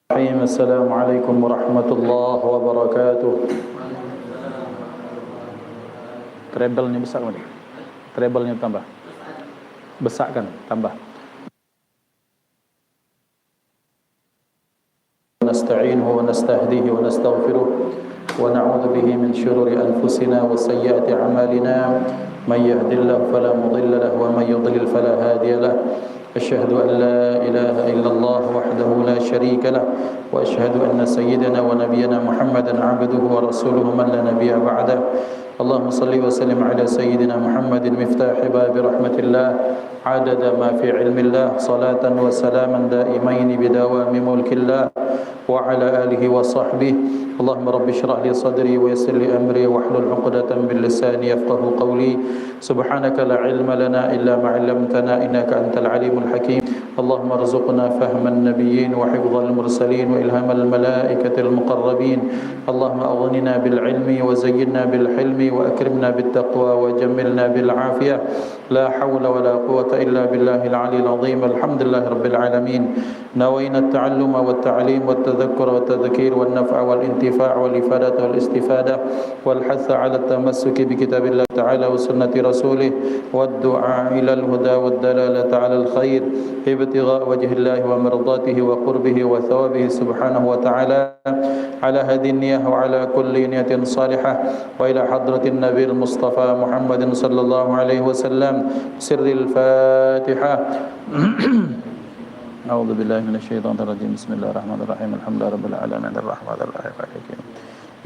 Assalamualaikum warahmatullahi wabarakatuh. Treble-nya besar kan? Treble-nya tambah. Besar kan? Tambah. Nasta'inuhu wa nastahdihi wa nastaghfiruh wa na'udzu bihi min shururi anfusina wa sayyiati a'malina. Man yahdihillahu fala mudilla lahu wa man yudlil fala hadiya lahu. أشهد أن لا إله إلا الله وحده لا شريك له وأشهد أن سيدنا ونبينا محمدا عبده ورسوله من لا نبي بعده اللهم صل وسلم على سيدنا محمد مفتاح باب رحمة الله عدد ما في علم الله صلاة وسلاما دائمين بدوام ملك الله وعلى آله وصحبه اللهم رب اشرح لي صدري ويسر لي أمري واحلل عقدة من لساني يفقهوا قولي سبحانك لا علم لنا إلا ما علمتنا إنك أنت العليم الحكيم اللهم ارزقنا فهم النبيين وحفظ المرسلين وإلهام الملائكة المقربين اللهم أغننا بالعلم وزينا بالحلم وأكرمنا بالتقوى وجملنا بالعافية لا حول ولا قوة إلا بالله العلي العظيم الحمد لله رب العالمين نوينا التعلم والتعليم والتذكر والتذكير والنفع والانتفاع والإفادة والاستفادة والحث على التمسك بكتاب الله تعالى وسنة رسوله والدعاء إلى الهدى والدلالة على الخير ابتغاء وجه الله ومرضاته وقربه وثوابه سبحانه وتعالى على هذه النية وعلى كل نية صالحة وإلى حضرة النبي المصطفى محمد صلى الله عليه وسلم سر الفاتحة أعوذ بالله من الشيطان الرجيم بسم الله الرحمن الرحيم الحمد لله رب العالمين الرحمن الرحيم الحكيم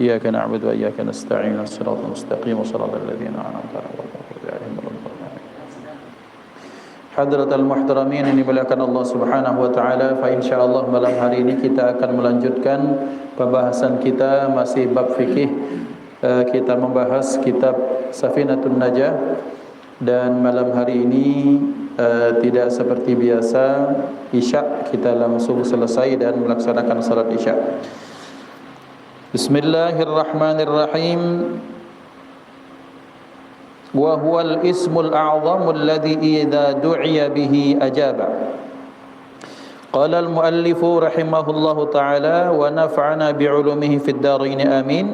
إياك نعبد وإياك نستعين الصراط المستقيم وصراط الذين أنعمت عليهم Hadratul Muhtaramin yang dimuliakan Allah Subhanahu wa taala, fa insyaallah malam hari ini kita akan melanjutkan pembahasan kita masih bab fikih. Kita membahas kitab Safinatun Najah dan malam hari ini tidak seperti biasa Isya kita langsung selesai dan melaksanakan salat Isya. Bismillahirrahmanirrahim. وهو الاسم الأعظم الذي إذا دعي به أجاب قال المؤلف رحمه الله تعالى ونفعنا بعلومه في الدارين آمين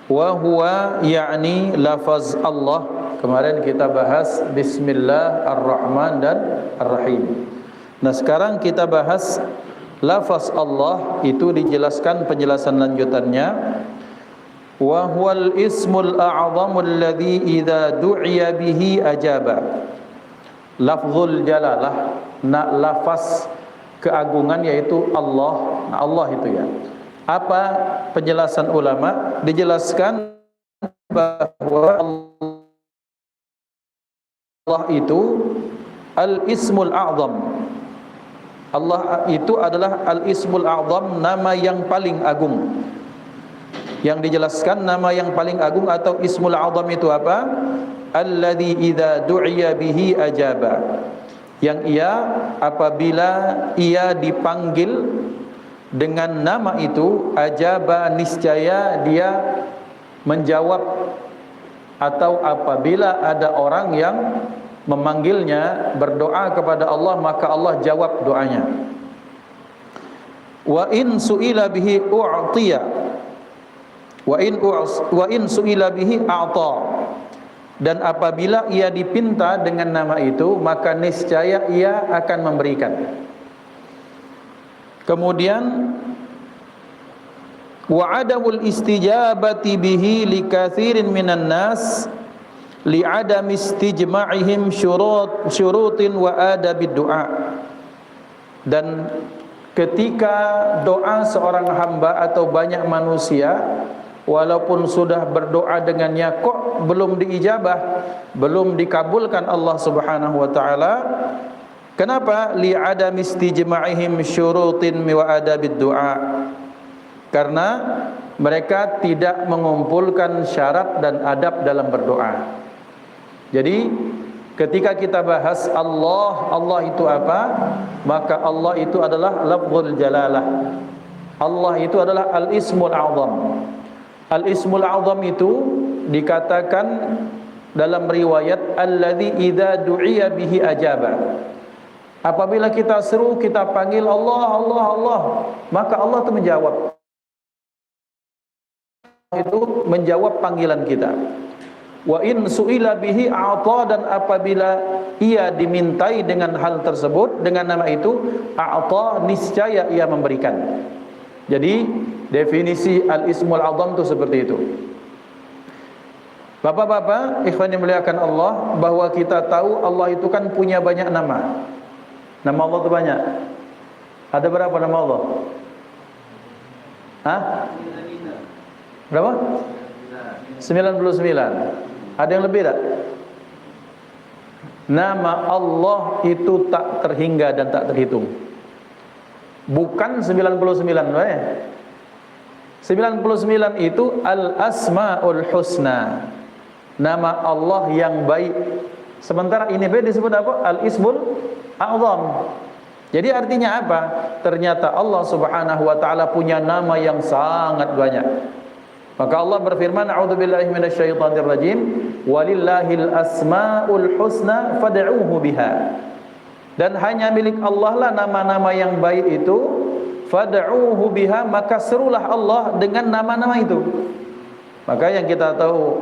وهو يعني لفظ الله. Kemarin kita bahas Bismillah Ar-Rahman dan Ar-Rahim. Nah sekarang kita bahas lafaz Allah, itu dijelaskan penjelasan lanjutannya. Wa huwal ismul a'zamul ladzi idza du'iya bihi ajaba. Lafzul jalalah, lafaz keagungan yaitu Allah. Nah, Allah itu ya. Apa penjelasan ulama? Dijelaskan bahwa Allah itu al-ismul a'zam. Allah itu adalah al-ismul a'zam, nama yang paling agung. Yang dijelaskan nama yang paling agung atau ismul azam itu apa? Alladzi idza du'iya bihi ajaba. Yang ia apabila ia dipanggil dengan nama itu ajaba, niscaya dia menjawab. Atau apabila ada orang yang memanggilnya berdoa kepada Allah, maka Allah jawab doanya. Wa in su'ila bihi u'tiya wa in su'ila bihi a'ta. Dan apabila ia dipinta dengan nama itu, maka niscaya ia akan memberikan. Kemudian wa adamul istijabati bihi likatsirin minan nas li'adam istijma'ihim syurutin wa adabid du'a. Dan ketika doa seorang hamba atau banyak manusia, walaupun sudah berdoa dengannya kok belum diijabah, belum dikabulkan Allah Subhanahu wa taala. Kenapa? Li'adam istijma'ihim syurutin wa adabid du'a. Karena mereka tidak mengumpulkan syarat dan adab dalam berdoa. Jadi ketika kita bahas Allah, Allah itu apa? Maka Allah itu adalah lafzul jalalah. Allah itu adalah al-ismul a'zam. Al-ismul a'zam itu dikatakan dalam riwayat alladzi idza du'iya bihi ajaba. Apabila kita seru, kita panggil Allah, Allah, Allah, maka Allah itu menjawab. Itu menjawab panggilan kita. Wa in su'ila bihi a'ta, dan apabila ia dimintai dengan hal tersebut, dengan nama itu, a'ta, niscaya ia memberikan. Jadi definisi al-ismul azam itu seperti itu. Bapak-bapak, ikhwan yang dimuliakan Allah, bahwa kita tahu Allah itu kan punya banyak nama. Nama Allah itu banyak. Ada berapa nama Allah? Hah? Berapa? 99. Ada yang lebih tak? Nama Allah itu tak terhingga dan tak terhitung. Bukan 99, 99 itu al-asmaul husna. Nama Allah yang baik. Sementara ini disebut apa? Al-ismul a'zam. Jadi artinya apa? Ternyata Allah Subhanahu wa taala punya nama yang sangat banyak. Maka Allah berfirman, a'udzubillahi minasyaitonir rajim, walillahil asmaul husna fad'uuhu biha. Dan hanya milik Allah lah nama-nama yang baik itu, fad'uuhu biha, maka serulah Allah dengan nama-nama itu. Maka yang kita tahu,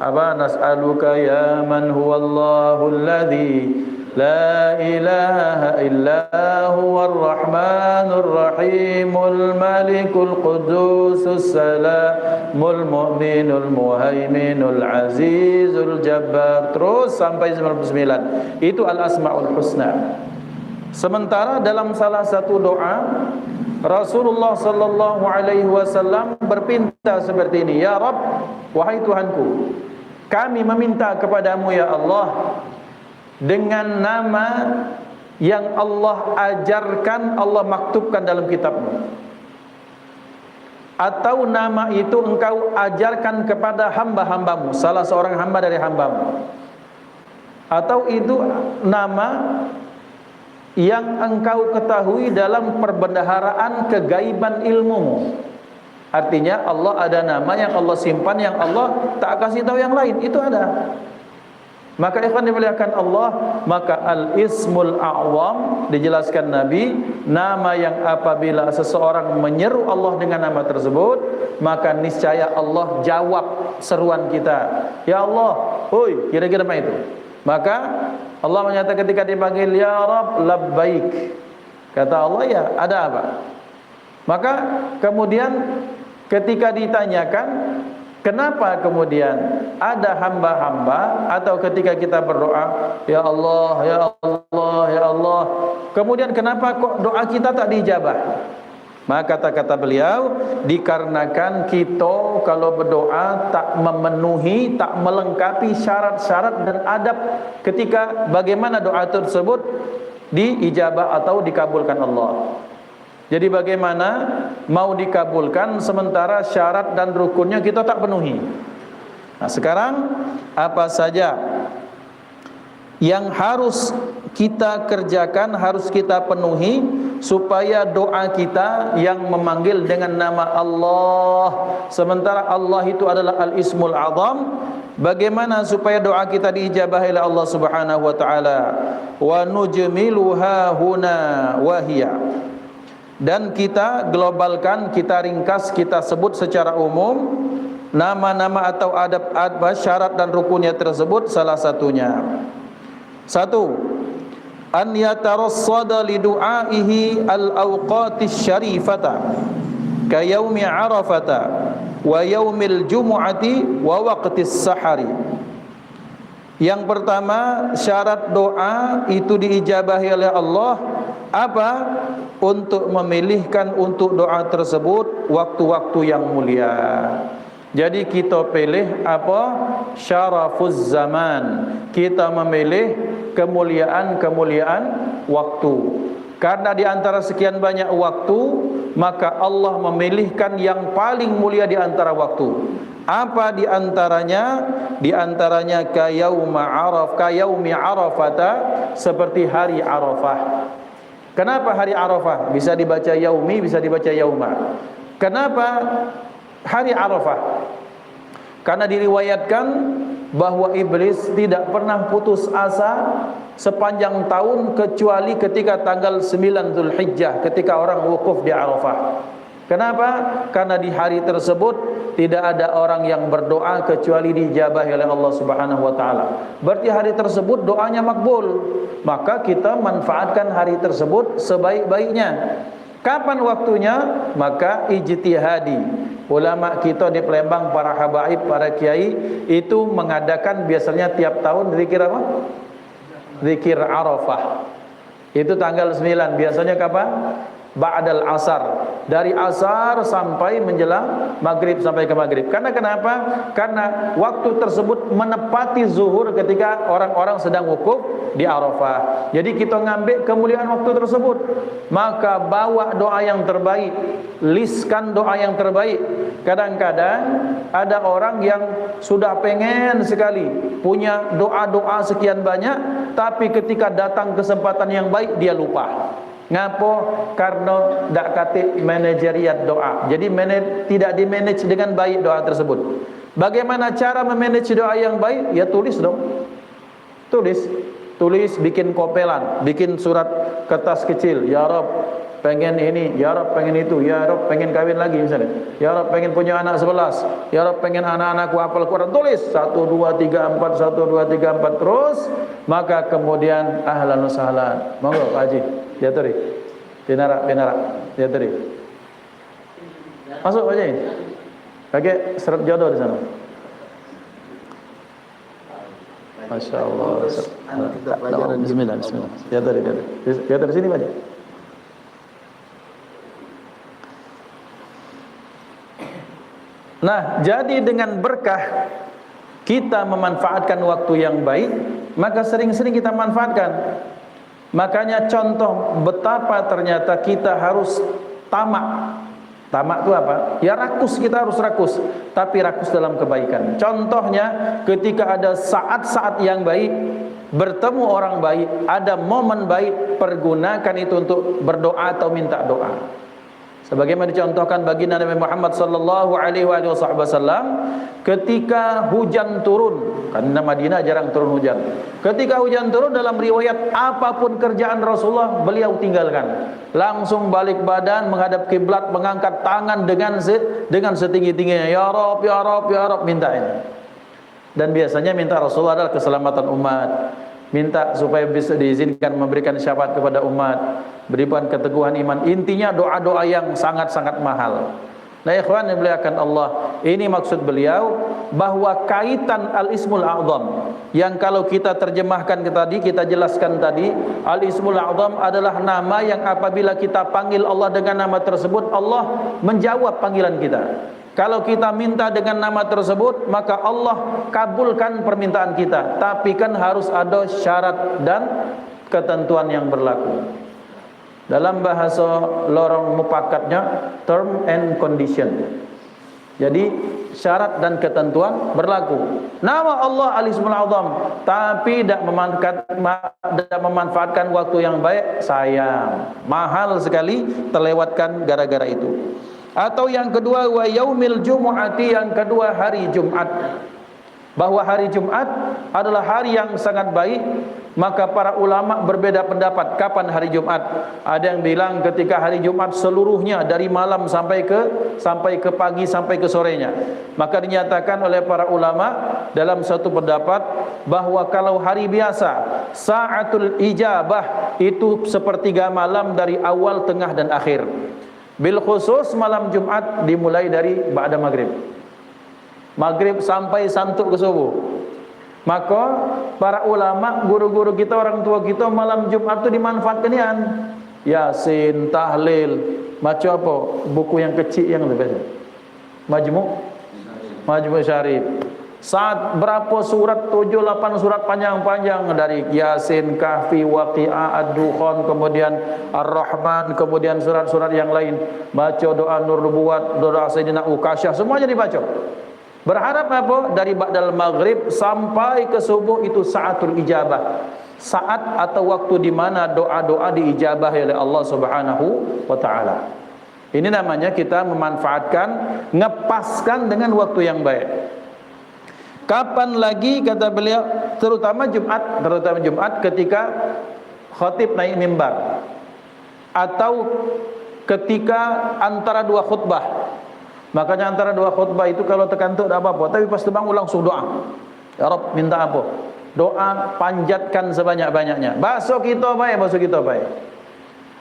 nas'aluka ya man huwallahu alladzi la ilaha illa huwar rahmanur rahimul malikul qudusus salamul mu'minul muhaiminul azizul jabbar, terus sampai 99. Itu al-asmaul husna. Sementara dalam salah satu doa Rasulullah sallallahu alaihi wasallam berpinta seperti ini, ya Rabb, wahai Tuhanku, kami meminta kepadamu ya Allah dengan nama yang Allah ajarkan, Allah maktubkan dalam kitabmu, atau nama itu engkau ajarkan kepada hamba-hambamu, salah seorang hamba dari hambamu, atau itu nama yang engkau ketahui dalam perbendaharaan kegaiban ilmumu. Artinya Allah ada nama yang Allah simpan, yang Allah tak kasih tahu yang lain, itu ada. Maka ikhwan dimuliakan Allah, maka al-ismul a'zam dijelaskan Nabi, nama yang apabila seseorang menyeru Allah dengan nama tersebut, maka niscaya Allah jawab seruan kita. Ya Allah, hoi, kira-kira apa itu? Maka Allah menyatakan ketika dipanggil, ya Rabb, labbaik. Kata Allah, ya, ada apa? Maka kemudian ketika ditanyakan, kenapa kemudian ada hamba-hamba, atau ketika kita berdoa, ya Allah, ya Allah, ya Allah, kemudian kenapa kok doa kita tak dijabah? Maka kata beliau, dikarenakan kita kalau berdoa tak memenuhi, tak melengkapi syarat-syarat dan adab ketika bagaimana doa tersebut diijabah atau dikabulkan Allah. Jadi bagaimana mau dikabulkan sementara syarat dan rukunnya kita tak penuhi. Nah, sekarang apa saja yang harus kita kerjakan, harus kita penuhi supaya doa kita yang memanggil dengan nama Allah, sementara Allah itu adalah al-ismul azam, bagaimana supaya doa kita diijabahi oleh Allah Subhanahu wa taala? Wa nujmiluha huna wa hiya. Dan kita globalkan, kita ringkas, kita sebut secara umum nama-nama atau adab-adab, syarat dan rukunnya tersebut. Salah satunya, satu, an yatarassada li du'aihi al-awqatis syarifata ka yaumi arafata wa yaumil jumu'ati wa waqtis sahari. Yang pertama, syarat doa itu diijabahi oleh Allah apa? Untuk memilihkan untuk doa tersebut waktu-waktu yang mulia. Jadi kita pilih apa? Syarafuz zaman. Kita memilih kemuliaan-kemuliaan waktu. Karena di antara sekian banyak waktu, maka Allah memilihkan yang paling mulia di antara waktu. Apa di antaranya? Di antaranya kayaumi arafata, seperti hari Arafah. Kenapa hari Arafah? Bisa dibaca yaumi, bisa dibaca yauma. Kenapa hari Arafah? Karena diriwayatkan bahwa iblis tidak pernah putus asa sepanjang tahun kecuali ketika tanggal 9 Zulhijjah ketika orang wukuf di Arafah. Kenapa? Karena di hari tersebut tidak ada orang yang berdoa kecuali diijabahi oleh Allah Subhanahu wa taala. Berarti hari tersebut doanya makbul. Maka kita manfaatkan hari tersebut sebaik-baiknya. Kapan waktunya? Maka ijtihadi. Ulama kita di Palembang, para habaib, para kiai itu mengadakan biasanya tiap tahun zikir apa? Zikir Arafah. Itu tanggal 9. Biasanya kapan? Ba'dal asar, dari asar sampai menjelang maghrib, sampai ke maghrib. Karena kenapa? Karena waktu tersebut menepati zuhur ketika orang-orang sedang wukuf di Arafah. Jadi kita ngambil kemuliaan waktu tersebut. Maka bawa doa yang terbaik, listkan doa yang terbaik. Kadang-kadang ada orang yang sudah pengen sekali punya doa-doa sekian banyak, tapi ketika datang kesempatan yang baik dia lupa. Ngapo? Karena dak kate manajeriat doa. Jadi tidak dimanage dengan baik doa tersebut. Bagaimana cara memanage doa yang baik? Ya tulis dong. Tulis, bikin kopelan, bikin surat kertas kecil. Ya Rob, pengen ini, ya Rob pengen itu, ya Rob pengen kawin lagi misalnya. Ya Rob pengen punya anak 11. Ya Rob pengen anak-anakku hafal Quran. Tulis 1 2 3 4 1 2 3 4 terus. Maka kemudian ahlan wa sahlan. Monggo Pak Haji. Ya tadi. Pinarak. Ya tadi. Masuk Pak Haji. Pakai surat jodoh di sana. Masya Allah. Bismillah. Ya tadi. Ya dari sini Pak Haji. Nah, jadi dengan berkah kita memanfaatkan waktu yang baik, maka sering-sering kita manfaatkan. Makanya contoh betapa ternyata kita harus tamak. Tamak itu apa? Ya rakus, kita harus rakus, tapi rakus dalam kebaikan. Contohnya ketika ada saat-saat yang baik, bertemu orang baik, ada momen baik, pergunakan itu untuk berdoa atau minta doa. Sebagaimana dicontohkan baginda Nabi Muhammad sallallahu alaihi wasallam ketika hujan turun, karena Madinah jarang turun hujan. Ketika hujan turun, dalam riwayat apapun kerjaan Rasulullah beliau tinggalkan. Langsung balik badan menghadap kiblat, mengangkat tangan dengan setinggi-tingginya, ya Rabb, ya Rabb, ya Rabb, mintain. Dan biasanya minta Rasulullah adalah keselamatan umat. Minta supaya bisa diizinkan memberikan syafaat kepada umat, berikan keteguhan iman. Intinya doa-doa yang sangat-sangat mahal. Nah ikhwan yang dimuliakan Allah, ini maksud beliau bahwa kaitan Al-Ismul A'zam yang kalau kita terjemahkan tadi, kita jelaskan tadi, Al-Ismul A'zam adalah nama yang apabila kita panggil Allah dengan nama tersebut, Allah menjawab panggilan kita. Kalau kita minta dengan nama tersebut, maka Allah kabulkan permintaan kita. Tapi kan harus ada syarat dan ketentuan yang berlaku. Dalam bahasa lorong mupakatnya, term and condition. Jadi syarat dan ketentuan berlaku. Nama Allah Al-Ismul A'zam, tapi tidak memanfaatkan waktu yang baik, sayang. Mahal sekali terlewatkan gara-gara itu. Atau yang kedua, wa yaumil jumu'ati, yang kedua hari Jumat. Bahwa hari Jumat adalah hari yang sangat baik. Maka para ulama berbeda pendapat kapan hari Jumat. Ada yang bilang ketika hari Jumat seluruhnya dari malam sampai ke pagi, sampai ke sorenya. Maka dinyatakan oleh para ulama dalam satu pendapat bahwa kalau hari biasa, sa'atul ijabah itu sepertiga malam dari awal, tengah dan akhir. Bil khusus malam Jumat dimulai dari ba'da maghrib. Maghrib sampai santuk ke subuh. Maka para ulama, guru-guru kita, orang tua kita, malam Jumat itu dimanfaatkan Yasin, tahlil, macam apa? Buku yang kecil yang lebih Majmu' Syarif. Saat berapa surat, 7-8 surat panjang-panjang dari Yasin, Kahfi, Waqi'ah, Ad-Dukhan, kemudian Ar-Rahman, kemudian surat-surat yang lain. Baca doa Nur Nubuwat, doa Sayyidina Ukasyah, semuanya dibaca. Berharap apa? Dari ba'dal maghrib sampai ke subuh itu sa'atul ijabah. Saat atau waktu di mana doa-doa diijabah oleh Allah Subhanahu wa taala. Ini namanya kita memanfaatkan, ngepaskan dengan waktu yang baik. Kapan lagi kata beliau, terutama Jumat ketika khatib naik mimbar atau ketika antara dua khutbah. Makanya antara dua khutbah itu kalau terkantuk tidak apa-apa, tapi pas bangun langsung doa. Ya Rabb, minta apa? Doa, panjatkan sebanyak-banyaknya. Bakso kita baik.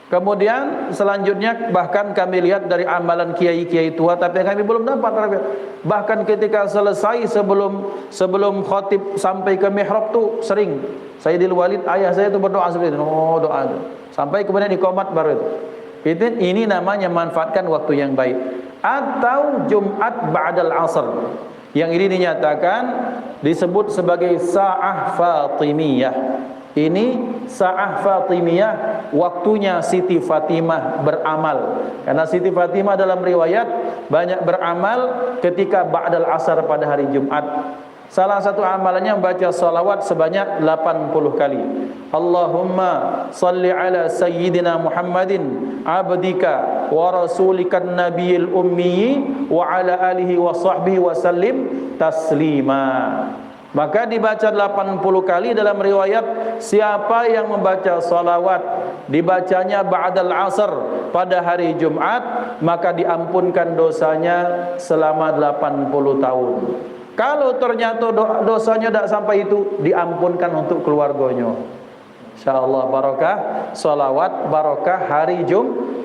Kemudian selanjutnya bahkan kami lihat dari amalan kiai-kiai tua, tapi kami belum dapat. Bahkan ketika selesai sebelum khatib sampai ke mihrab tu sering Sayyidil Walid ayah saya itu berdoa seperti itu. Doa itu. Sampai kemudian iqamat baru itu. Ini namanya manfaatkan waktu yang baik. Atau Jumat ba'dal asr. Yang ini dinyatakan disebut sebagai sa'ah Fatimiyah. Ini sa'ah Fatimiyah, waktunya Siti Fatimah beramal. Karena Siti Fatimah dalam riwayat banyak beramal ketika ba'dal asar pada hari Jumat. Salah satu amalannya membaca salawat sebanyak 80 kali. Allahumma salli ala sayyidina Muhammadin abdika wa rasulikan nabiyil ummi wa ala alihi wa sahbihi wa sallim taslima. Maka dibaca 80 kali dalam riwayat, siapa yang membaca salawat dibacanya ba'dal asr pada hari Jumat, maka diampunkan dosanya selama 80 tahun. Kalau ternyata dosanya tidak sampai itu, diampunkan untuk keluarganya. InsyaAllah barokah salawat, barokah hari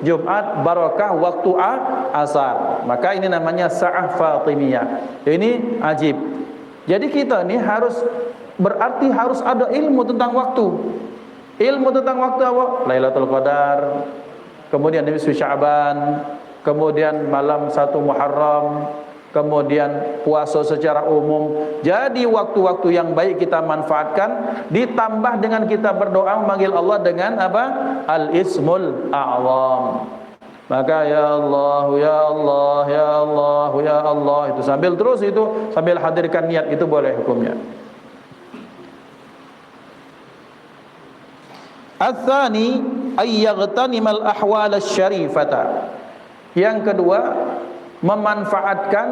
Jumat, barokah waktu asar. Maka ini namanya sa'ah Fatimiyah. Ini ajib. Jadi kita ini harus ada ilmu tentang waktu. Ilmu tentang waktu apa? Lailatul Qadar, kemudian nisfu Sya'ban, kemudian malam 1 Muharram, kemudian puasa secara umum. Jadi waktu-waktu yang baik kita manfaatkan, ditambah dengan kita berdoa memanggil Allah dengan apa? Al-Ismul A'zam. Maka ya Allah, ya Allah, ya Allah, ya Allah, itu sambil terus itu sambil hadirkan niat, itu boleh hukumnya. Ats-tsani ay yaghtanima al-ahwal asy-syarifata. Yang kedua, memanfaatkan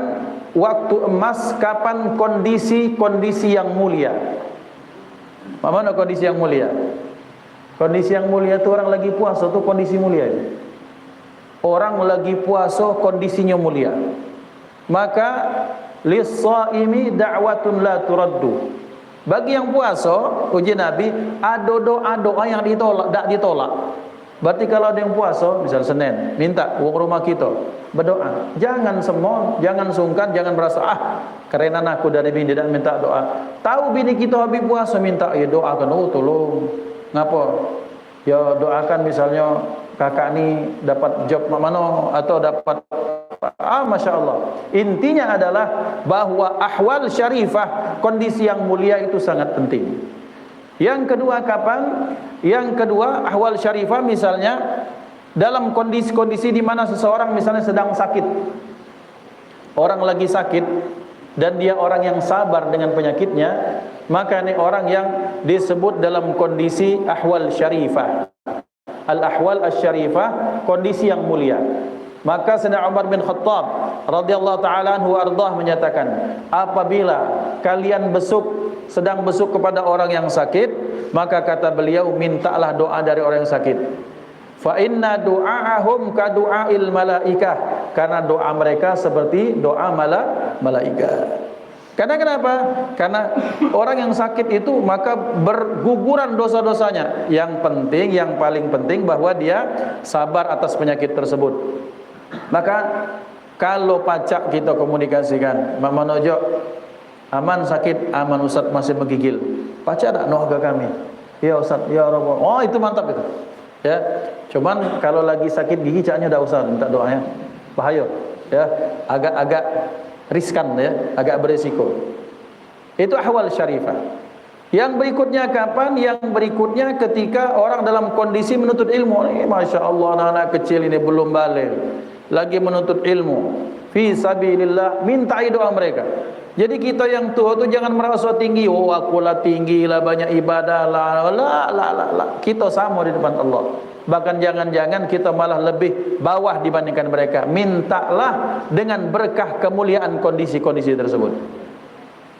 waktu emas kapan kondisi yang mulia. Mana kondisi yang mulia? Kondisi yang mulia itu orang lagi puasa itu kondisi mulia. Orang lagi puasa kondisinya mulia. Maka lis-shaimi da'watun la turaddu. Bagi yang puasa, uji Nabi, ada doa-doa yang tak ditolak. Berarti kalau ada yang puasa, misal Senin, minta uang rumah kita, berdoa. Jangan semon, jangan sungkan, jangan merasa kerenan aku dari bini dan minta doa. Tahu bini kita habis puasa minta, ya doakan, tolong. Ngapa? Ya doakan misalnya kakak ni dapat job mana atau dapat Masya Allah. Intinya adalah bahwa ahwal syarifah, kondisi yang mulia itu sangat penting. Yang kedua kapan? Yang kedua ahwal syarifah misalnya dalam kondisi-kondisi di mana seseorang misalnya sedang sakit. Orang lagi sakit dan dia orang yang sabar dengan penyakitnya, maka ini orang yang disebut dalam kondisi ahwal syarifah. Al-ahwal asy-syarifah, kondisi yang mulia. Maka Sayyidina Umar bin Khattab radhiyallahu taala anhu ardah menyatakan, apabila kalian sedang besuk kepada orang yang sakit, maka kata beliau, mintalah doa dari orang yang sakit. Fa inna du'aahum ka du'ail malaikah, karena doa mereka seperti doa malaikat. Karena kenapa? Karena orang yang sakit itu maka berguguran dosa-dosanya. Yang penting, yang paling penting bahwa dia sabar atas penyakit tersebut. Maka kalau pacak kita komunikasikan, Mak Manojo, aman sakit, aman Ustaz masih menggigil. Pacak tak noga kami? Ya Ustaz, ya Rabb. Oh itu mantap itu. Ya, cuman kalau lagi sakit gigi caknya dah usah minta doanya. Bahaya. Ya, agak riskan ya, agak beresiko. Itu ahwal syarifah. Yang berikutnya kapan? Yang berikutnya ketika orang dalam kondisi menuntut ilmu. Masya Allah, anak-anak kecil ini belum balik, lagi menuntut ilmu. Fi sabilillah, mintai doa mereka. Jadi kita yang tua tu jangan merasa tinggi. Oh aku lah tinggi lah, banyak ibadah lah. Kita sama di depan Allah. Bahkan jangan-jangan kita malah lebih bawah dibandingkan mereka. Mintalah dengan berkah kemuliaan kondisi-kondisi tersebut.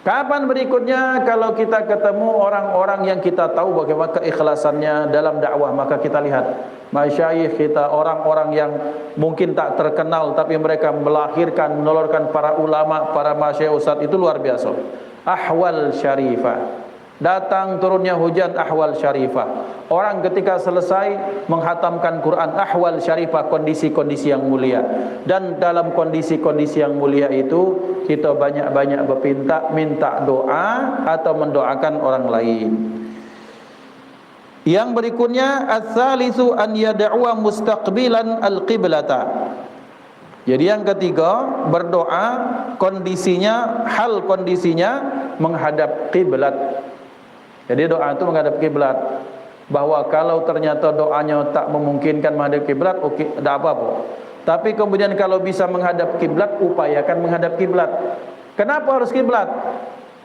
Kapan berikutnya kalau kita ketemu orang-orang yang kita tahu bagaimana keikhlasannya dalam dakwah, maka kita lihat masyayikh kita, orang-orang yang mungkin tak terkenal tapi mereka melahirkan, menelurkan para ulama, para masyayikh ustaz, itu luar biasa. Ahwal syarifah. Datang turunnya hujan, ahwal syarifah. Orang ketika selesai menghatamkan Quran, ahwal syarifah, kondisi-kondisi yang mulia. Dan dalam kondisi-kondisi yang mulia itu kita banyak-banyak minta doa atau mendoakan orang lain. Yang berikutnya, ats-tsalitsu an yad'uwa mustaqbilan al-qiblata. Jadi yang ketiga, berdoa kondisinya, hal kondisinya menghadap kiblat. Jadi doa itu menghadap kiblat. Bahwa kalau ternyata doanya tak memungkinkan menghadap kiblat, oke, tidak apa-apa. Tapi kemudian kalau bisa menghadap kiblat, upayakan menghadap kiblat. Kenapa harus kiblat?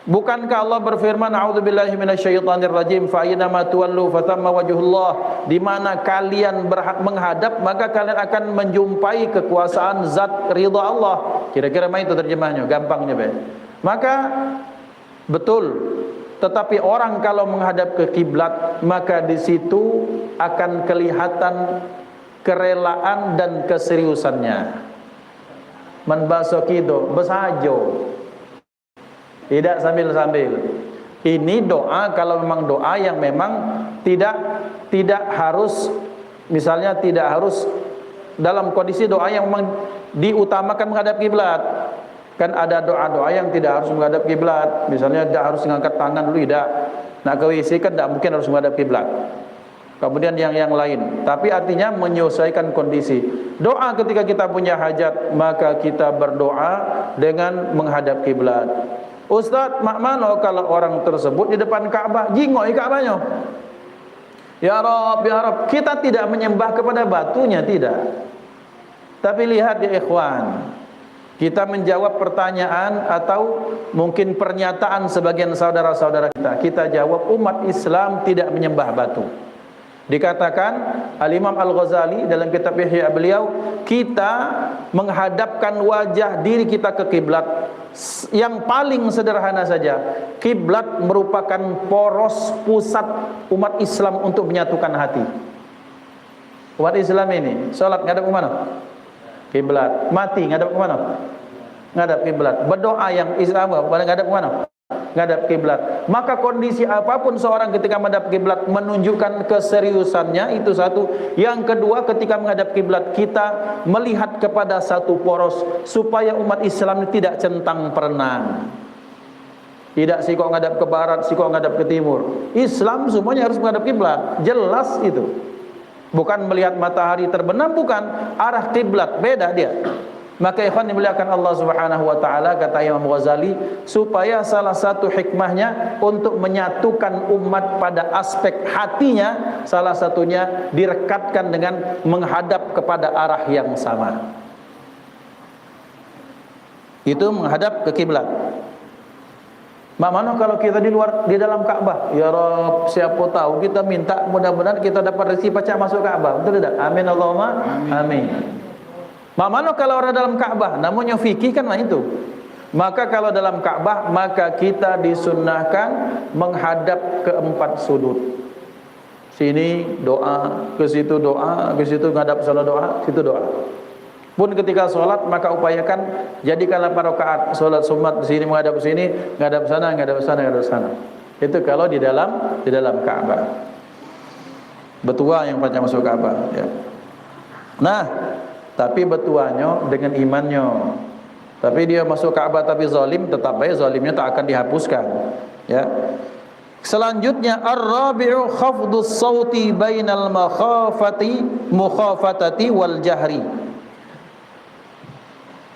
Bukankah Allah berfirman, a'udzubillahi minasyaitonirrajim, fa aynama tuwallu fathamma wajhullah, di mana kalian menghadap maka kalian akan menjumpai kekuasaan zat ridha Allah. Kira-kira itu terjemahnya, gampangnya, Be. Maka betul. Tetapi orang kalau menghadap ke kiblat, maka di situ akan kelihatan kerelaan dan keseriusannya. Man basokido, besajo. Tidak sambil-sambil. Ini doa kalau memang doa yang memang tidak harus, misalnya tidak harus dalam kondisi doa yang memang diutamakan menghadap kiblat. Kan ada doa-doa yang tidak harus menghadap kiblat. Misalnya tidak harus mengangkat tangan dulu, tidak. Nak ke WC kan tidak mungkin harus menghadap kiblat. Kemudian yang lain. Tapi artinya menyesuaikan kondisi. Doa ketika kita punya hajat, maka kita berdoa dengan menghadap kiblat. Ustaz, mak mano kalau orang tersebut di depan Ka'bah, jingoi Ka'bahnya. Ya Rabb, ya Rabb. Kita tidak menyembah kepada batunya, tidak. Tapi lihat ya ikhwan, kita menjawab pertanyaan atau mungkin pernyataan sebagian saudara-saudara kita. Kita jawab, umat Islam tidak menyembah batu. Dikatakan Al-Imam Al-Ghazali dalam kitab Ihya beliau, kita menghadapkan wajah diri kita ke kiblat. Yang paling sederhana saja, kiblat merupakan poros pusat umat Islam untuk menyatukan hati. Umat Islam ini salat ngadap ke mana? Kiblat. Mati ngadap ke mana? Ngadap kiblat. Berdoa yang Islam ngadap ke mana? Ngadap kiblat. Maka kondisi apapun seorang ketika menghadap kiblat menunjukkan keseriusannya, itu satu. Yang kedua, ketika menghadap kiblat kita melihat kepada satu poros supaya umat Islam tidak centang perenang. Tidak si kok ngadap ke barat, si kok ngadap ke timur. Islam semuanya harus menghadap kiblat. Jelas itu. Bukan melihat matahari terbenam, bukan, arah kiblat, beda dia. Maka ikhwan dimuliakan Allah Subhanahu wa taala, kata Imam Ghazali, supaya salah satu hikmahnya untuk menyatukan umat pada aspek hatinya, salah satunya direkatkan dengan menghadap kepada arah yang sama. Itu menghadap ke kiblat. Mana kalau kita di dalam Ka'bah, ya Rabb, siapa tahu kita minta mudah-mudahan kita dapat rezeki pacak masuk Ka'bah. Betul tidak? Amin Allahumma amin. Mana kalau orang dalam Ka'bah, namanya fikih kan itu. Maka kalau dalam Ka'bah, maka kita disunnahkan menghadap ke empat sudut. Sini doa, ke situ doa, ke situ menghadap salat doa, situ doa. Pun ketika sholat, maka upayakan jadikanlah para rakaat sholat sunat di sini menghadap sini, menghadap sana, menghadap sana, menghadap sana. Itu kalau di dalam Ka'bah. Betua yang pacak masuk Ka'bah. Ya. Nah, tapi betuanya dengan imannya. Tapi dia masuk Ka'bah tapi zalim, tetap baik zalimnya tak akan dihapuskan. Ya. Selanjutnya ar-rabi'u khafdus sauti bainal mukhafatati wal jahri.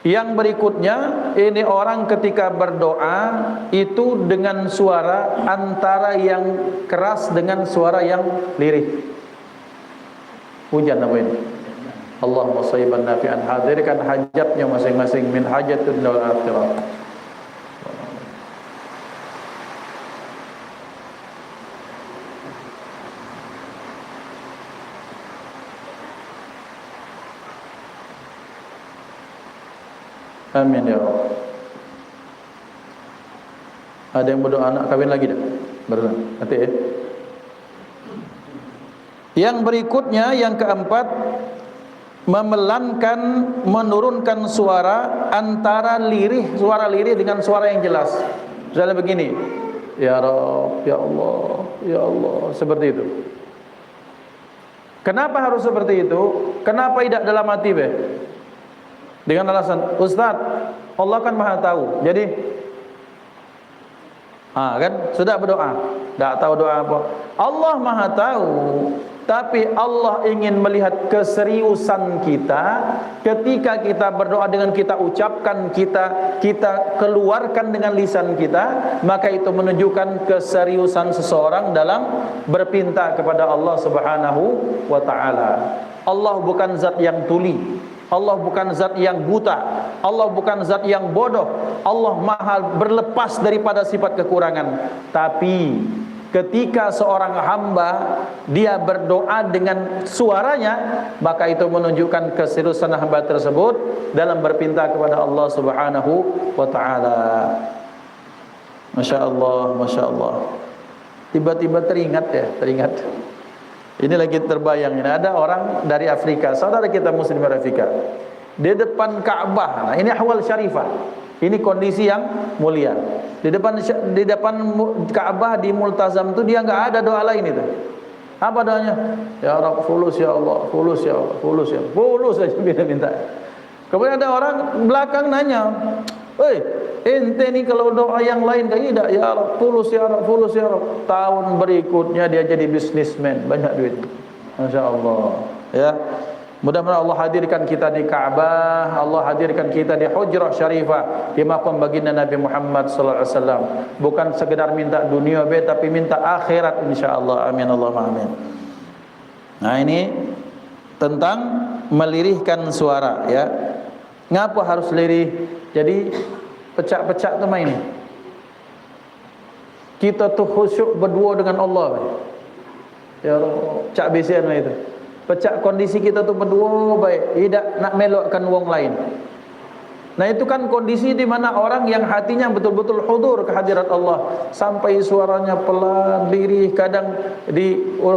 Yang berikutnya, ini orang ketika berdoa itu dengan suara antara yang keras dengan suara yang lirih. Hujan apa ini? Allahumma shayyiban nafi'an, hadirkan hajatnya masing-masing min hajatin wal akhirah. Amin ya Allah. Ada yang berdoa anak kawin lagi dah? Baru nanti ya. Yang berikutnya, yang keempat, memelankan, menurunkan suara antara lirih, suara lirih dengan suara yang jelas. Misalnya begini, ya Rabb, ya Allah, seperti itu. Kenapa harus seperti itu? Kenapa tidak dalam hati be? Dengan alasan, Ustaz, Allah kan maha tahu. Jadi, kan sudah berdoa, tidak tahu doa apa. Allah maha tahu. Tapi Allah ingin melihat keseriusan kita ketika kita berdoa, dengan kita ucapkan, kita keluarkan dengan lisan kita, maka itu menunjukkan keseriusan seseorang dalam berpinta kepada Allah Subhanahu wa taala. Allah bukan zat yang tuli, Allah bukan zat yang buta, Allah bukan zat yang bodoh. Allah maha berlepas daripada sifat kekurangan. Tapi ketika seorang hamba dia berdoa dengan suaranya, maka itu menunjukkan keseriusan hamba tersebut dalam berpinta kepada Allah Subhanahu wa taala. Masya Allah, Masya Allah. Tiba-tiba teringat. Ini lagi terbayang, ini ada orang dari Afrika, saudara kita muslim dari Afrika, di depan Ka'bah. Nah, ini ahwal syarifah. Ini kondisi yang mulia. Di depan Ka'bah di Multazam itu dia enggak ada doa lain itu. Apa doanya? Ya Rabb, fulus ya Allah, fulus ya Allah, fulus ya Allah. Fulus saja minta. Kemudian ada orang belakang nanya, "Oi, ente nih kalau doa yang lain kayak tidak, ya Rabb, fulus ya Rabb, fulus ya Rabb." Tahun berikutnya dia jadi bisnismen, banyak duit. Masya Allah. Ya. Mudah-mudahan Allah hadirkan kita di Ka'bah, Allah hadirkan kita di Hujrah Syarifah, di maqam baginda Nabi Muhammad sallallahu alaihi wasallam. Bukan sekedar minta dunia tapi minta akhirat insyaallah. Amin Allahumma amin. Nah, ini tentang melirihkan suara ya. Ngapa harus lirih? Jadi pecah-pecah tu main. Kita tuh khusyuk berdua dengan Allah. Ya Allah, cak bisian itu. Pecah kondisi kita tu berdua baik, tidak nak melokkan wong lain. Nah, itu kan kondisi di mana orang yang hatinya betul-betul hudur kehadirat Allah, sampai suaranya pelan, lirih, kadang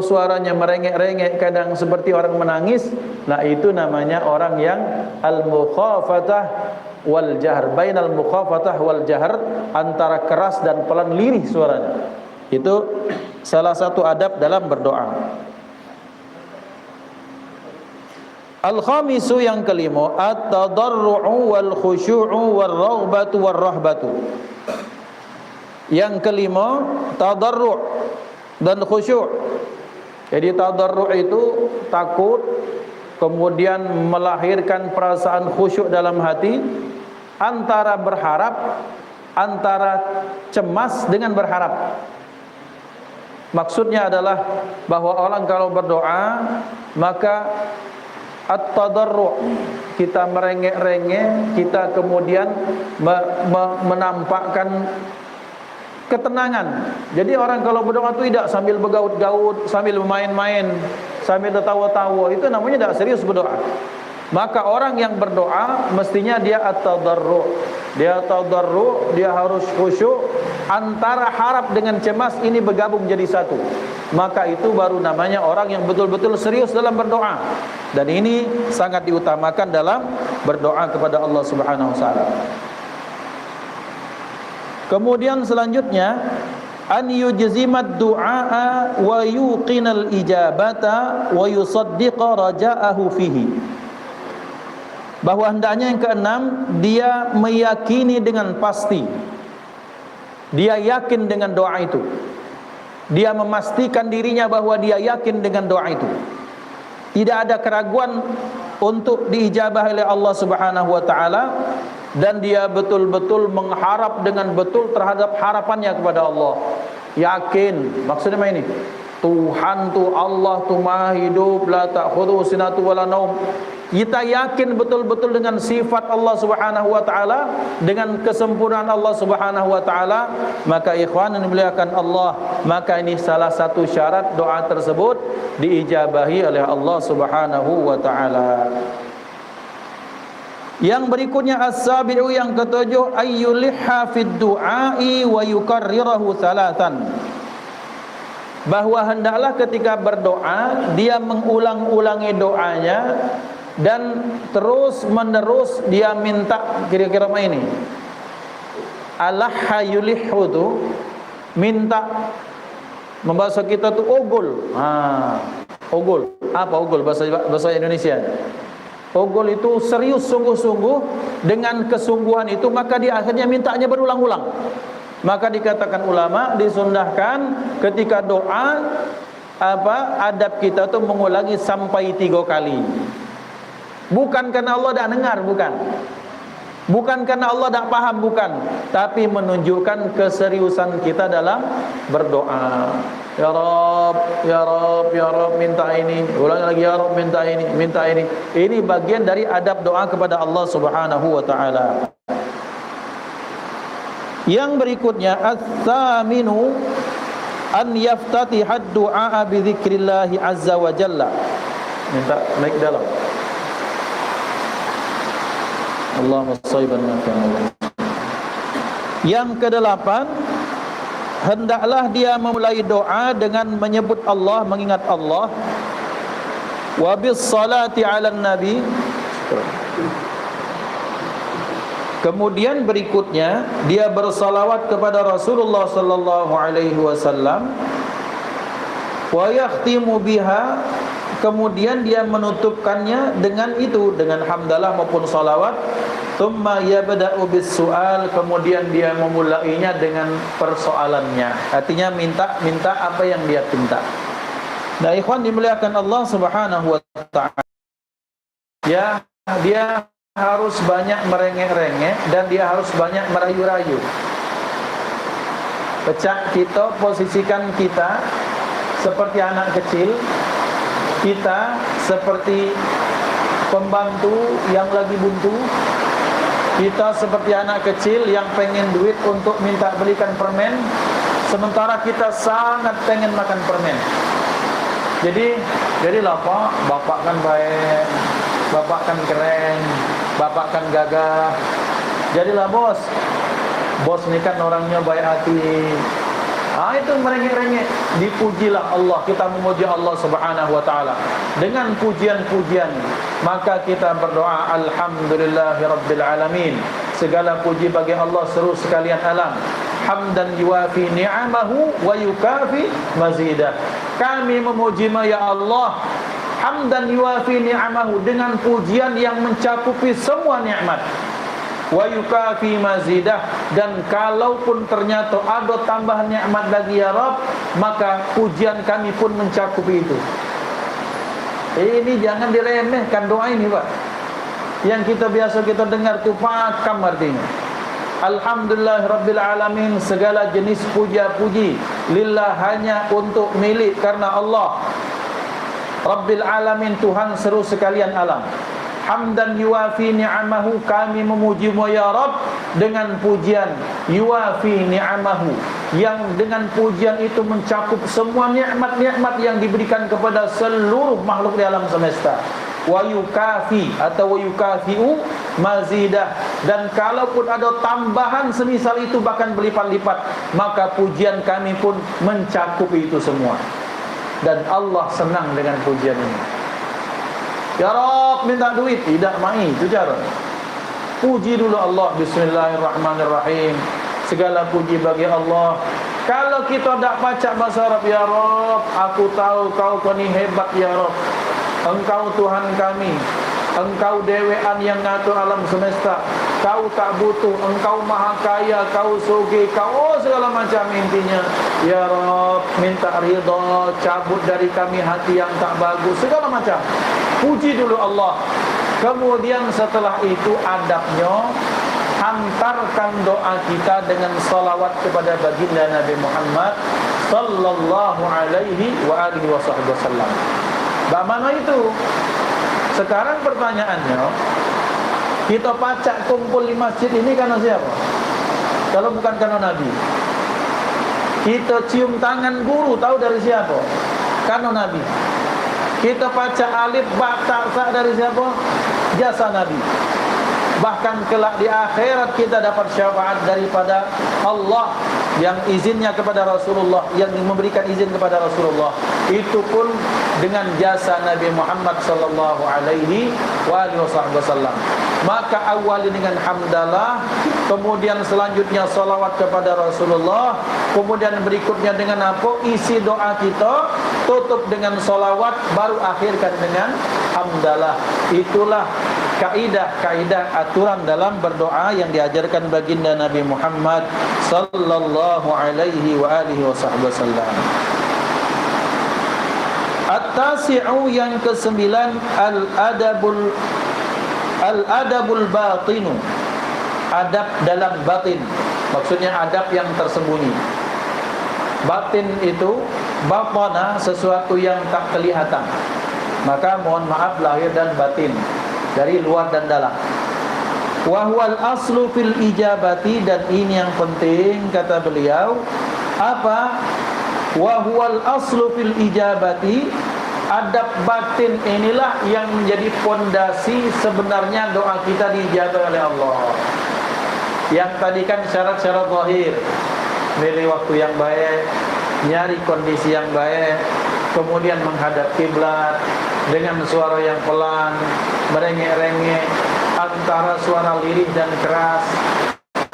suaranya merengek-rengek, kadang seperti orang menangis. Nah, itu namanya orang yang al-mukhafatah wal jahr, bainal mukhafatah wal jahr, antara keras dan pelan, lirih suaranya. Itu salah satu adab dalam berdoa. Al-khamisu, yang kelima, at-tadarru'u wal khusyu'u wal raghbatu wal rahbatu. Yang kelima, tadarru' dan khusyuk. Jadi tadarru' itu takut, kemudian melahirkan perasaan khusyuk dalam hati, antara berharap, antara cemas dengan berharap. Maksudnya adalah bahwa orang kalau berdoa, maka at-tadarru', kita merengek-rengek, kita kemudian menampakkan ketenangan. Jadi orang kalau berdoa itu tidak sambil bergaut-gaut, sambil bermain-main, sambil tertawa-tawa, itu namanya tidak serius berdoa. Maka orang yang berdoa mestinya dia at-tadarru'. Dia tadarru', dia harus khusyuk, antara harap dengan cemas ini bergabung jadi satu. Maka itu baru namanya orang yang betul-betul serius dalam berdoa. Dan ini sangat diutamakan dalam berdoa kepada Allah Subhanahu wa taala. Kemudian selanjutnya, an yujzimad du'a wa yuqinal ijabata wa yusaddiqa raja'ahu fihi. Bahwa hendaknya yang keenam, dia meyakini dengan pasti, dia yakin dengan doa itu, dia memastikan dirinya bahwa dia yakin dengan doa itu, tidak ada keraguan untuk diijabah oleh Allah Subhanahu wa taala, dan dia betul-betul mengharap dengan betul terhadap harapannya kepada Allah. Yakin, maksudnya apa ini? Tuhan tu, Allah tu maha hidup, la ta'khudhuhu sinatu wala naum. Kita yakin betul-betul dengan sifat Allah Subhanahu wa taala, dengan kesempurnaan Allah Subhanahu wa taala, maka ikhwan yang dimuliakan Allah, maka ini salah satu syarat doa tersebut diijabahi oleh Allah Subhanahu wa taala. Yang berikutnya as-sabi'u, yang ketujuh, ayyulihha fid du'ai wa yukarrirahu salatan. Bahwa hendaklah ketika berdoa dia mengulang-ulangi doanya dan terus menerus dia minta, kira-kira apa ini? Alahha yulihhu tu minta, membahasa kita tu ogol. Ogol. Apa ogol bahasa Indonesia? Ogol itu serius sungguh-sungguh, dengan kesungguhan itu maka dia akhirnya mintanya berulang-ulang. Maka dikatakan ulama disunnahkan ketika doa adab kita tuh mengulangi sampai 3 kali. Bukan karena Allah tak dengar, bukan. Bukan karena Allah tak paham, bukan. Tapi menunjukkan keseriusan kita dalam berdoa. Ya Rabb, ya Rabb, ya Rabb, minta ini. Ulangi lagi, ya Rabb, minta ini, minta ini. Ini bagian dari adab doa kepada Allah Subhanahu wa taala. Yang berikutnya ats-tsaminu an yaftatihad du'a bi dzikrillah azza wa jalla. Minta naik dalam. Allahumma shayban makan. Yang kedelapan, hendaklah dia memulai doa dengan menyebut Allah, mengingat Allah. Wa bis salati 'alan nabi. Kemudian berikutnya dia bersalawat kepada Rasulullah sallallahu alaihi wasallam. Wa yakhtimu biha, kemudian dia menutupkannya dengan itu, dengan hamdalah maupun salawat. Tsumma yabda'u bis-su'al, kemudian dia memulainya dengan persoalannya. Artinya minta apa yang dia minta. Nah, ikhwan dimuliakan Allah Subhanahu wa taala. Ya, dia harus banyak merengek-rengek dan dia harus banyak merayu-rayu. Pecah kita, posisikan kita seperti anak kecil, kita seperti pembantu yang lagi buntu, kita seperti anak kecil yang pengen duit untuk minta belikan permen, sementara kita sangat pengen makan permen. Jadi lah Pak, bapak kan baik, bapak kan keren, bapak kan gagah. Jadilah bos ini kan orangnya baik hati. Itu merengek-rengek. Dipujilah Allah, kita memuji Allah Subhanahu wa taala dengan pujian-pujian. Maka kita berdoa, alhamdulillahirabbil alamin. Segala puji bagi Allah seluruh sekalian alam. Hamdan yuwafi ni'amahu wa yukafi mazidah. Kami memujimu ya Allah, hamdan yuwafi ni'amahu, dengan pujian yang mencakupi semua nikmat. Wa yukafi mazidah, dan kalaupun ternyata ada tambahan nikmat lagi ya Rabb, maka pujian kami pun mencakupi itu. Ini jangan diremehkan doa ini, Pak. Yang biasa kita dengar tu pakam artinya. Alhamdulillahirabbil alamin, segala jenis puja-puji lillah, hanya untuk milik karena Allah. Rabbil alamin, Tuhan seluruh sekalian alam. Hamdan yuwafi ni'amahu, kami memujimu ya Rabb dengan pujian yuwafi ni'amahu, yang dengan pujian itu mencakup semua nikmat-nikmat yang diberikan kepada seluruh makhluk di alam semesta. Wa yukafi atau wa yukafi'u mazidah, dan kalaupun ada tambahan semisal itu bahkan berlipat-lipat, maka pujian kami pun mencakup itu semua. Dan Allah senang dengan pujian ini. Ya Rabb, minta duit, tidak mai, itu cara. Puji dulu Allah. Bismillahirrahmanirrahim. Segala puji bagi Allah. Kalau kita tak baca bahasa Arab, ya Rabb, aku tahu kau ni hebat ya Rabb. Engkau Tuhan kami, Engkau dewean yang ngatur alam semesta. Kau tak butuh, Engkau maha kaya, Kau sugih, Kau segala macam intinya. Ya Rabb, minta ridha, cabut dari kami hati yang tak bagus, segala macam. Puji dulu Allah. Kemudian setelah itu adabnya, hantarkan doa kita dengan salawat kepada baginda Nabi Muhammad sallallahu alaihi wa alihi wasallam. Bagaimana itu? Sekarang pertanyaannya, kita pacak kumpul di masjid ini karena siapa? Kalau bukan karena Nabi. Kita cium tangan guru, tahu dari siapa? Karena Nabi. Kita baca alif ba ta sa dari siapa? Jasa Nabi. bahkan kelak di akhirat kita dapat syafaat daripada Allah yang izinnya kepada Rasulullah, yang memberikan izin kepada Rasulullah, itu pun dengan jasa Nabi Muhammad sallallahu alaihi wasallam. Maka awali dengan hamdalah, kemudian selanjutnya salawat kepada Rasulullah, kemudian berikutnya dengan apa? Isi doa kita, tutup dengan salawat, baru akhirkan dengan hamdalah. Itulah kaidah-kaidah aturan dalam berdoa yang diajarkan baginda Nabi Muhammad sallallahu alaihi wa alihi wasallam. At-tasi'u, yang ke-9, al-adabul batinu, adab dalam batin. Maksudnya adab yang tersembunyi. Batin itu batana, sesuatu yang tak kelihatan. Maka mohon maaf lahir dan batin, dari luar dan dalam. Wa huwal aslu fil ijabati, dan ini yang penting kata beliau. Apa? Wa huwal aslu fil ijabati, adab batin inilah yang menjadi fondasi sebenarnya doa kita dijabah oleh Allah. Yang tadi kan syarat-syarat zahir, milih waktu yang baik, nyari kondisi yang baik, kemudian menghadap kiblat dengan suara yang pelan, merengek-rengek antara suara lirih dan keras.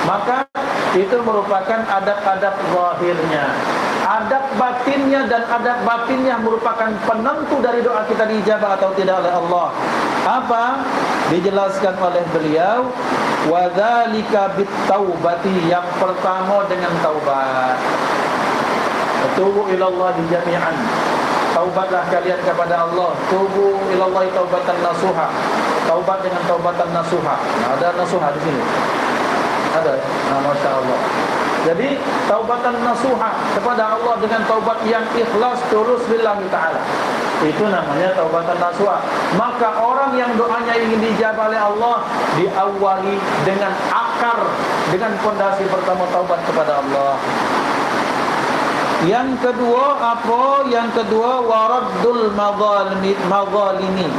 Maka itu merupakan adab-adab zahirnya. Adab batinnya, dan adab batinnya merupakan penentu dari doa kita diijabah atau tidak oleh Allah. Apa? Dijelaskan oleh beliau, wa dzalika bit-taubati, yang pertama dengan taubat. Tubu ilallah jami'an, taubatlah kalian kepada Allah. Tubu ilallah taubatan nasuha, taubat dengan taubatan nasuha. Nah, ada nasuha di sini. Ada. Nah, Masya Allah. Jadi taubatan nasuha kepada Allah dengan taubat yang ikhlas tulus lillahi ta'ala, itu namanya taubatan nasuha. Maka orang yang doanya ingin dijabah oleh Allah, diawali dengan akar, dengan fondasi pertama taubat kepada Allah. Yang kedua apa? Yang kedua waraddul mazalimi.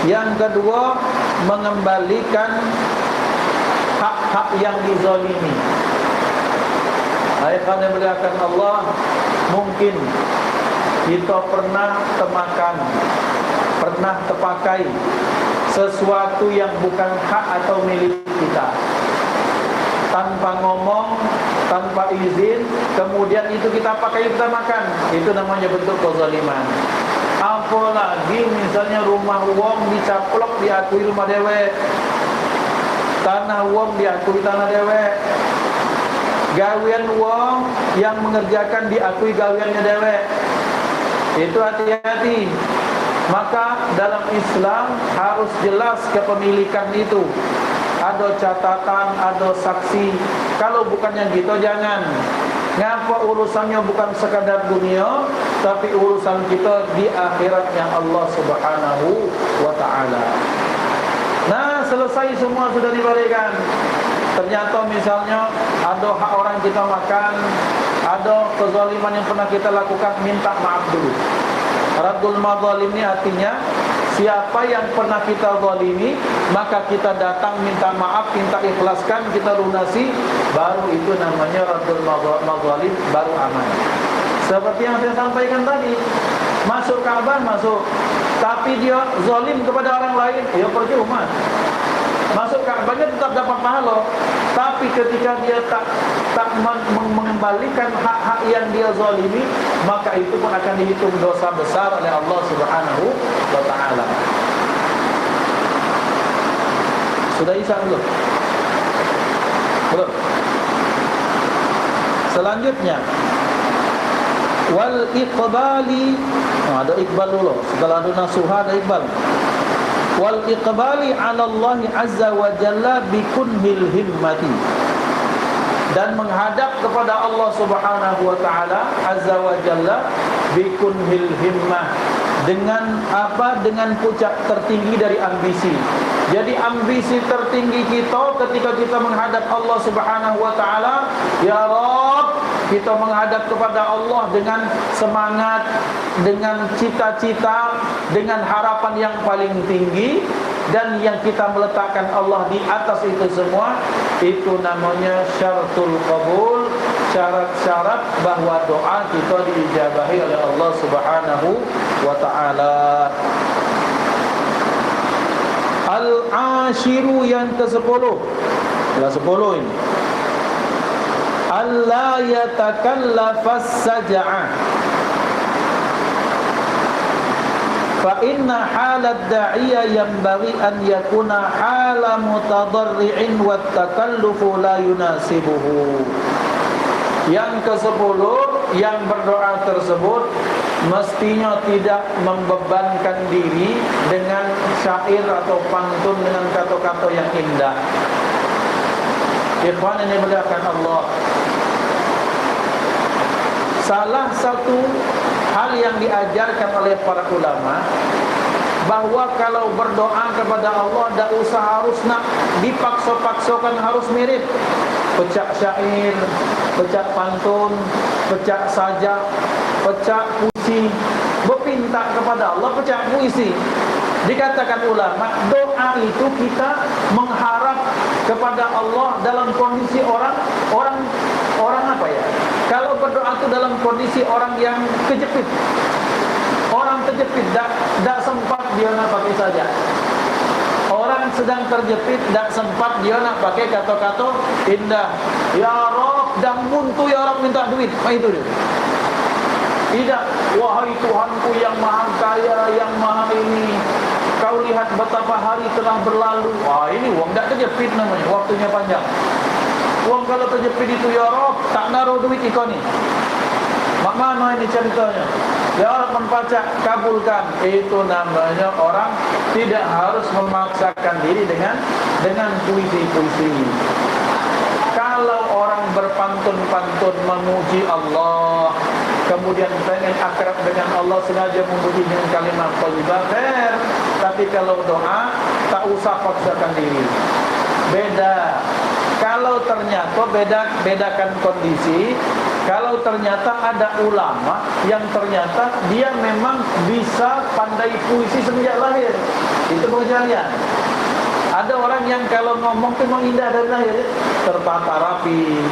Yang kedua mengembalikan hak-hak yang dizalimi. Karena melihatkan Allah, mungkin kita pernah termakan, pernah terpakai sesuatu yang bukan hak atau milik kita, tanpa ngomong, tanpa izin, kemudian itu kita pakai, kita makan. Itu namanya bentuk kezaliman. Apalagi misalnya rumah wong dicaplok diakui rumah dewek, tanah wong diakui tanah dewek, gawian wong yang mengerjakan diakui gawiannya dewek. Itu hati-hati. Maka dalam Islam harus jelas kepemilikan itu. Ada catatan, ada saksi. Kalau bukannya gitu jangan. Ngapa urusannya bukan sekadar dunia, tapi urusan kita di akhiratnya Allah Subhanahu wa ta'ala. Nah, selesai semua sudah diberikan. Ternyata misalnya ada hak orang kita makan, ada kezaliman yang pernah kita lakukan, minta maaf dulu. Raddul mazalim ini artinya siapa yang pernah kita zalimi, maka kita datang minta maaf, minta ikhlaskan, kita lunasi, baru itu namanya raddul mazalim, baru aman. Seperti yang saya sampaikan tadi, masuk Ka'bah masuk, tapi dia zalim kepada orang lain, ya percuma. Masuk Ka'bahnya tetap dapat pahala, tapi ketika dia tak mengembalikan hak-hak yang dia zalimi, maka itu pun akan dihitung dosa besar oleh Allah Subhanahu wa ta'ala. Sudah isya belum? Belum. Selanjutnya wal iqbali. Ada iqbal dulu, setelah ada nasuha ada iqbal. Wal iqbali 'ala Allah azza wa jalla bi kunhil himmati, dan menghadap kepada Allah Subhanahu wa taala azza wa jalla bi kunhil himmah, dengan apa? Dengan puncak tertinggi dari ambisi. Jadi ambisi tertinggi kita ketika kita menghadap Allah Subhanahu wa taala, ya Rabb, kita menghadap kepada Allah dengan semangat, dengan cita-cita, dengan harapan yang paling tinggi, dan yang kita meletakkan Allah di atas itu semua, itu namanya syaratul qabul, syarat-syarat bahwa doa kita diijabahi oleh Allah Subhanahu wa ta'ala. Al-ashiru, yang ke-10. Kelas 10 ini. Alla yatakallafas saja'ah. Fa inna halad da'iyya yanbaghi an yakuna hala mutadarri'in wa takallufu la yunasibuhu. Yang ke-10, yang berdoa tersebut mestinya tidak membebankan diri dengan syair atau pantun dengan kata-kata yang indah. Ikhwan yang dimuliakan Allah, salah satu hal yang diajarkan oleh para ulama, bahwa kalau berdoa kepada Allah tidak usah harus nak dipaksa-paksakan harus mirip. Pecah syair, pecah pantun, pecah sajak, pecah puisi, berpinta kepada Allah pecah puisi. Dikatakan ulama, doa itu kita mengharap kepada Allah dalam kondisi orang apa ya? Kalau berdoa itu dalam kondisi orang yang kejepit. Orang terjepit, tak sempat dia nak pakai saja. Orang sedang terjepit, tak sempat dia nak pakai kata-kata indah. Ya Rabb, dan buntu ya Rabb minta duit. Itu dia. Tidak, wahai Tuhanku yang maha kaya, yang maha ini, kau lihat betapa hari telah berlalu. Wah, ini wong tak terjepit namanya, waktunya panjang. Wong kalau terjepit itu, ya Rabb, tak naruh duit ikon ni. Mak mana ini ceritanya? Ya Allah membaca, kabulkan. Itu namanya orang tidak harus memaksakan diri dengan puisi-puisi. Kalau orang berpantun-pantun memuji Allah, kemudian pengen akrab dengan Allah, sengaja memuji dengan kalimat thayyibah, khair. Tapi kalau doa, tak usah paksakan diri. Beda. Kalau ternyata bedakan kondisi. Kalau ternyata ada ulama yang ternyata dia memang bisa pandai puisi semenjak lahir, itu pengecualian. Ada orang yang kalau ngomong itu memang indah dari lahir, tertata rapi,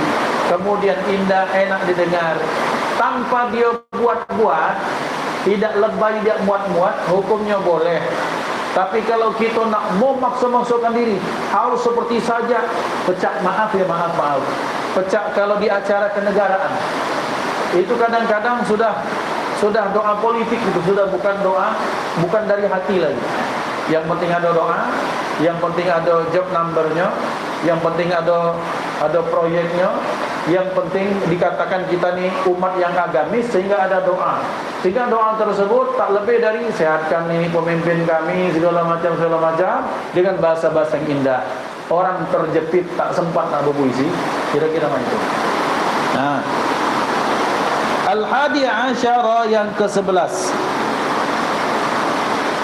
kemudian indah, enak didengar, tanpa dia buat-buat, tidak lebay, dia muat-muat, hukumnya boleh. Tapi kalau kita nak mau maksa-maksakan diri, harus seperti saja, pecah maaf ya, maaf. Pecah kalau di acara kenegaraan. Itu kadang-kadang sudah doa politik, itu sudah bukan doa, bukan dari hati lagi. Yang penting ada doa, yang penting ada job numbernya, yang penting ada proyeknya, yang penting dikatakan kita ni umat yang agamis sehingga ada doa. Sehingga doa tersebut tak lebih dari sehatkan ini pemimpin kami segala macam dengan bahasa-bahasa yang indah. Orang terjepit tak sempat nak berpuisi, kira-kira macam itu. Nah, Al-Hadi Asyara, yang ke-11.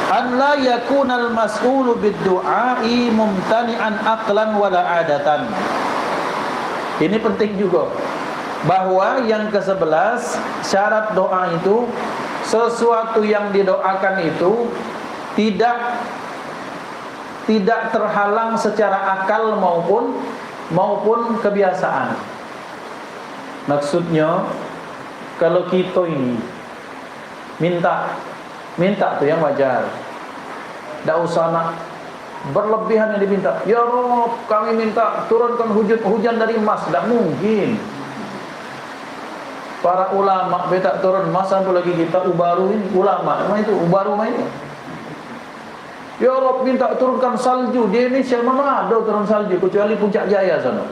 An la yakuna al-mas'ulu bid-du'a'i mumtani'an aqlan wala 'adatan. Ini penting juga, bahwa yang ke-11 syarat doa itu sesuatu yang didoakan itu tidak terhalang secara akal maupun kebiasaan. Maksudnya, kalau kita ini minta tu yang wajar. Tak usah nak berlebihan yang diminta. Ya Rabb, kami minta turunkan hujan dari emas. Tak mungkin. Para ulama tak turun emas, sampai lagi kita ubaru ini ulama. Memang itu ubaru main. Ya Rabb, minta turunkan salju. Di Indonesia mana ada turun salju kecuali Puncak Jaya sana.